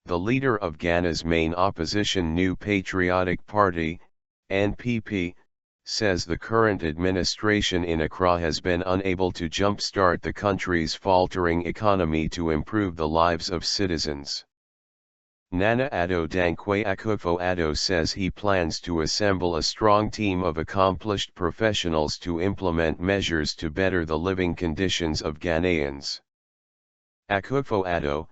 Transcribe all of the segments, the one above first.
the leader of Ghana's main opposition New Patriotic Party, NPP, says the current administration in Accra has been unable to jumpstart the country's faltering economy to improve the lives of citizens. Nana Addo Dankwa Akufo-Addo says he plans to assemble a strong team of accomplished professionals to implement measures to better the living conditions of Ghanaians. Akufo-Addo,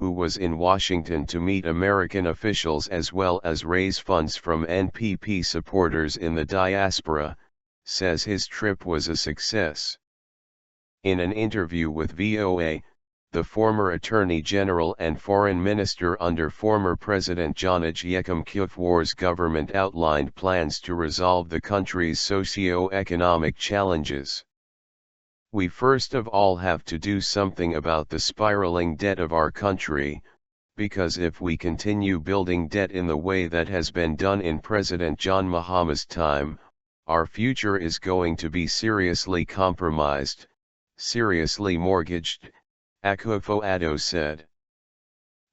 who was in Washington to meet American officials as well as raise funds from NPP supporters in the diaspora, says his trip was a success. In an interview with VOA, the former Attorney General and Foreign Minister under former President John Agyekum Kufuor's government outlined plans to resolve the country's socio-economic challenges. We first of all have to do something about the spiraling debt of our country, because if we continue building debt in the way that has been done in President John Mahama's time, our future is going to be seriously compromised, seriously mortgaged, Akufo-Addo said.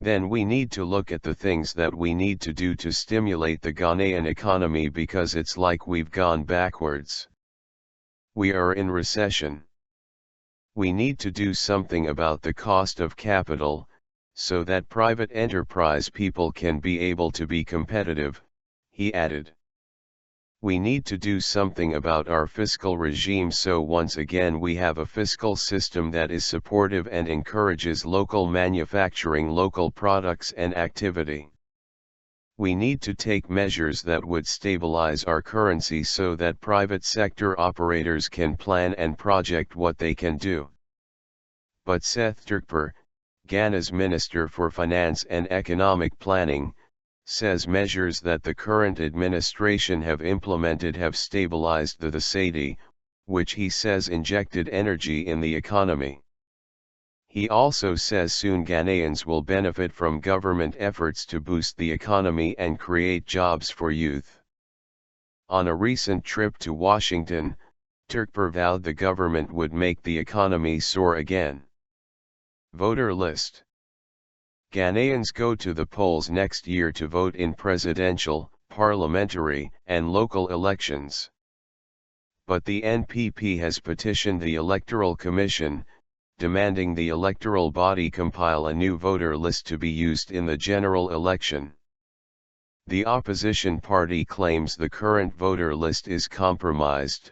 Then we need to look at the things that we need to do to stimulate the Ghanaian economy because it's like we've gone backwards. We are in recession. We need to do something about the cost of capital, so that private enterprise people can be able to be competitive, he added. We need to do something about our fiscal regime so once again we have a fiscal system that is supportive and encourages local manufacturing, local products and activity. We need to take measures that would stabilize our currency so that private sector operators can plan and project what they can do. But Seth Terkper, Ghana's Minister for Finance and Economic Planning, says measures that the current administration have implemented have stabilized the cedi, which he says injected energy in the economy. He also says soon Ghanaians will benefit from government efforts to boost the economy and create jobs for youth. On a recent trip to Washington, Terkper vowed the government would make the economy soar again. Voter list. Ghanaians go to the polls next year to vote in presidential, parliamentary, and local elections. But the NPP has petitioned the Electoral Commission, demanding the electoral body compile a new voter list to be used in the general election. The opposition party claims the current voter list is compromised,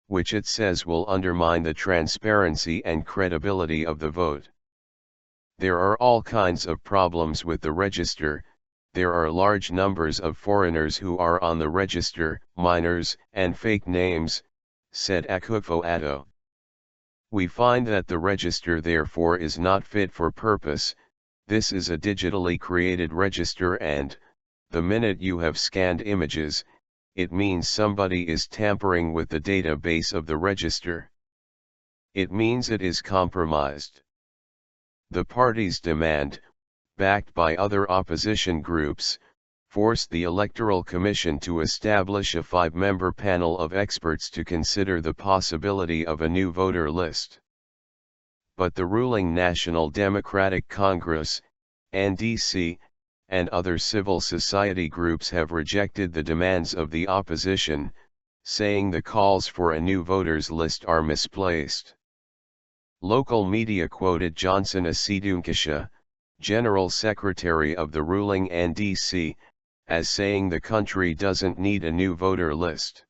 which it says will undermine the transparency and credibility of the vote. There are all kinds of problems with the register. There are large numbers of foreigners who are on the register, minors, and fake names, said Akufo-Addo. We find that the register therefore is not fit for purpose. This is a digitally created register and, the minute you have scanned images, it means somebody is tampering with the database of the register. It means it is compromised. The party's demand, backed by other opposition groups, forced the Electoral Commission to establish a 5-member panel of experts to consider the possibility of a new voter list. But the ruling National Democratic Congress, NDC, and other civil society groups have rejected the demands of the opposition, saying the calls for a new voters list are misplaced. Local media quoted Johnson Asedunkisha, General Secretary of the ruling NDC, as saying the country doesn't need a new voter list.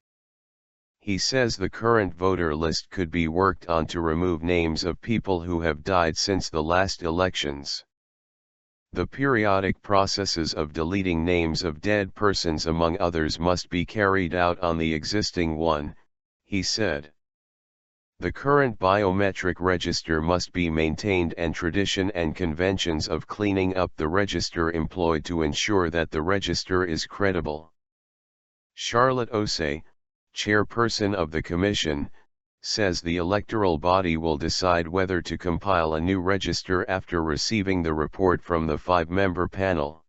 He says the current voter list could be worked on to remove names of people who have died since the last elections. The periodic processes of deleting names of dead persons among others must be carried out on the existing one, he said. The current biometric register must be maintained and tradition and conventions of cleaning up the register employed to ensure that the register is credible. Charlotte Osei, chairperson of the commission, says the electoral body will decide whether to compile a new register after receiving the report from the 5-member panel.